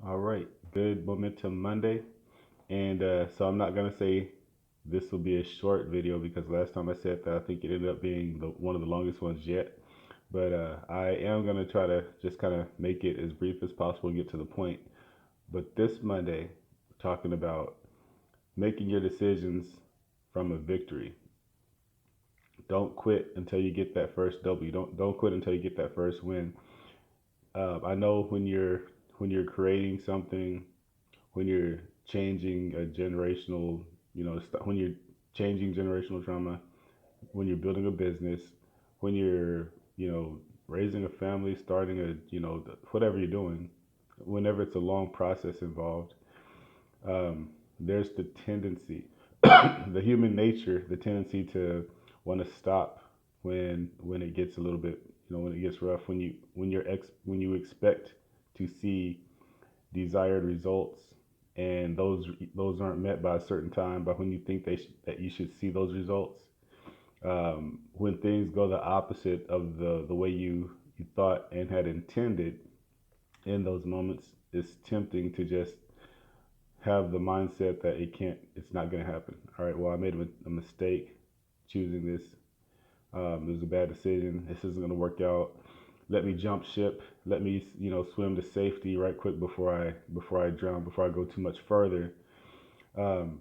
All right, good momentum Monday. And so I'm not going to say this will be a short video because last time I said that I think it ended up being one of the longest ones yet. But I am going to try to just kind of make it as brief as possible and get to the point. But this Monday, we're talking about making your decisions from a victory. Don't quit until you get that first W. Don't quit until you get that first win. I know when you're creating something, when you're changing a generational, when you're changing generational trauma, when you're building a business, when you're, you know, raising a family, starting a, whatever you're doing, whenever it's a long process involved, there's the tendency, the human nature, the tendency to want to stop when it gets a little bit, when it gets rough, when you expect to see desired results and those aren't met by a certain time, but when you think that you should see those results, when things go the opposite of the way you thought and had intended, in those moments it's tempting to just have the mindset that it's not going to happen. All right, well, I made a mistake choosing this. It was a bad decision. This isn't going to work out. Let me jump ship. Let me, swim to safety right quick before I drown, before I go too much further. Um,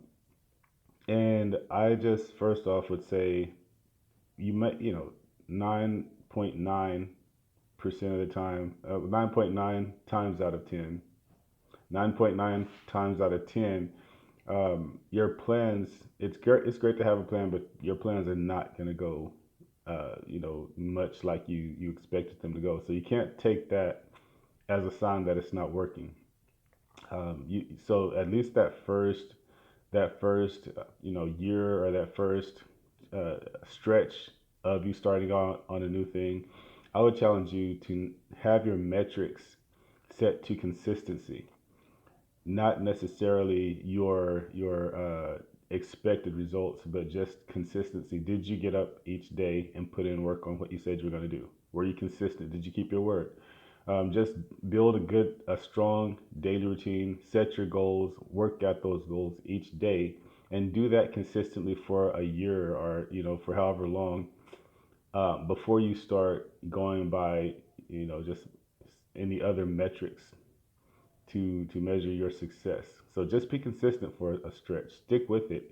and I just first off would say you might, 9.9% of the time, 9.9 times out of 10, 9.9 times out of 10, your plans, it's great to have a plan, but your plans are not going to go, much like you expected them to go. So you can't take that as a sign that it's not working. So at least that first year, or that first stretch of you starting on a new thing, I would challenge you to have your metrics set to consistency, not necessarily your expected results, but just consistency. Did you get up each day and put in work on what you said you were going to do? Were you consistent? Did you keep your word? Just build a strong daily routine. Set your goals. Work at those goals each day, and do that consistently for a year, or for however long, before you start going by just any other metrics to measure your success. So just be consistent for a stretch. Stick with it.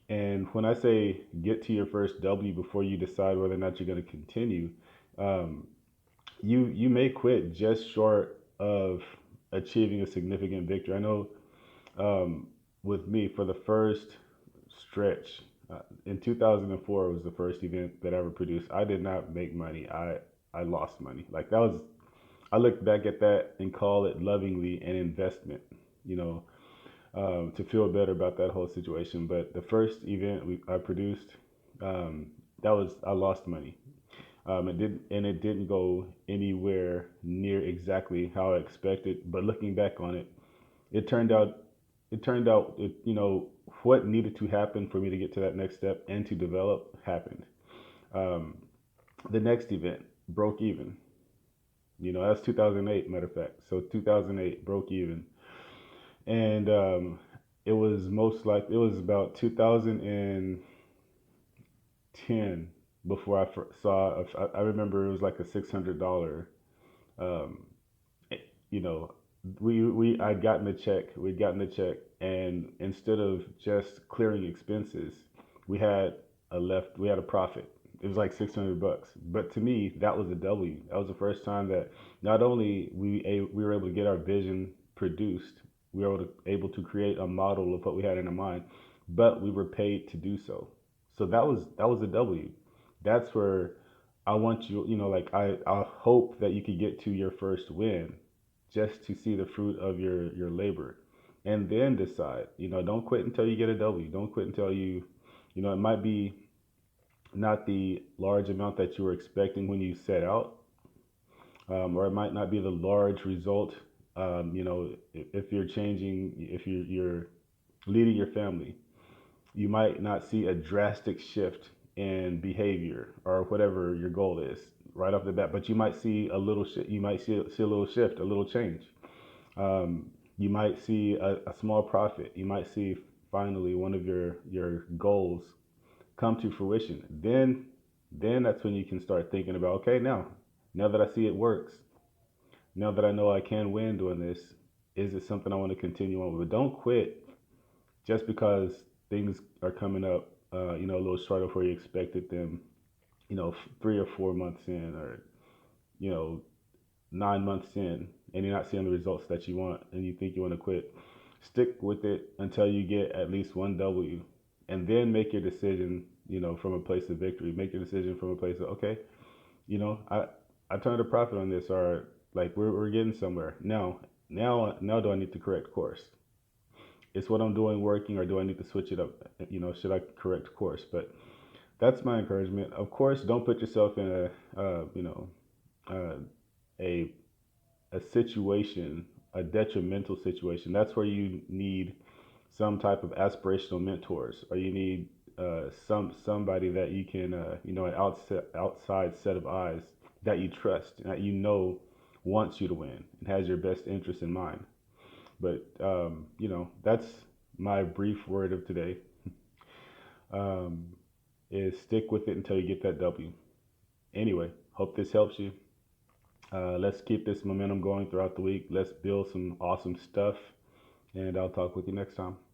And when I say get to your first W before you decide whether or not you're going to continue, um, you may quit just short of achieving a significant victory. I know, with me, for the first stretch, in 2004 was the first event that I ever produced. I did not make money. I lost money. Like, that was, I look back at that and call it lovingly an investment. You know, to feel better about that whole situation. But the first event I produced, that was, I lost money. It didn't go anywhere near exactly how I expected. But looking back on it, it turned out what needed to happen for me to get to that next step and to develop happened. Um, the next event broke even. That's 2008, matter of fact. So 2008 broke even, and it was about 2010 before saw. I remember it was like a $600. Um, you know, we I'd gotten a check. We'd gotten a check, and instead of just clearing expenses, we had a profit. It was like $600. But to me, that was a W. That was the first time that not only we were able to get our vision produced, we were able to create a model of what we had in our mind, but we were paid to do so. So that was a W. That's where I want you, like, I hope that you could get to your first win, just to see the fruit of your labor, and then decide. Don't quit until you get a W. Don't quit until it might be not the large amount that you were expecting when you set out, or it might not be the large result. If you're changing, if you're leading your family, you might not see a drastic shift in behavior or whatever your goal is right off the bat, but you might see a little shift. You might see a little shift, a little change. You might see a small profit. You might see finally one of your goals come to fruition. Then that's when you can start thinking about, okay, now that I see it works, now that I know I can win doing this, is it something I want to continue on with? But don't quit just because things are coming up, a little short of where you expected them, 3 or 4 months in, or you know, 9 months in, and you're not seeing the results that you want, and you think you want to quit. Stick with it until you get at least one W, and then make your decision, from a place of victory. Make your decision from a place of, okay, you know, I I turned a profit on this, or like we're getting somewhere. Now do I need to correct course? Is what I'm doing working, or do I need to switch it up? Should I correct course? But that's my encouragement. Of course, don't put yourself in uh, a a situation, a detrimental situation. That's where you need some type of aspirational mentors, or you need somebody that you can, an outside set of eyes that you trust, and that wants you to win and has your best interest in mind. But that's my brief word of today. Um, is stick with it until you get that W. Anyway, hope this helps you. Let's keep this momentum going throughout the week. Let's build some awesome stuff, and I'll talk with you next time.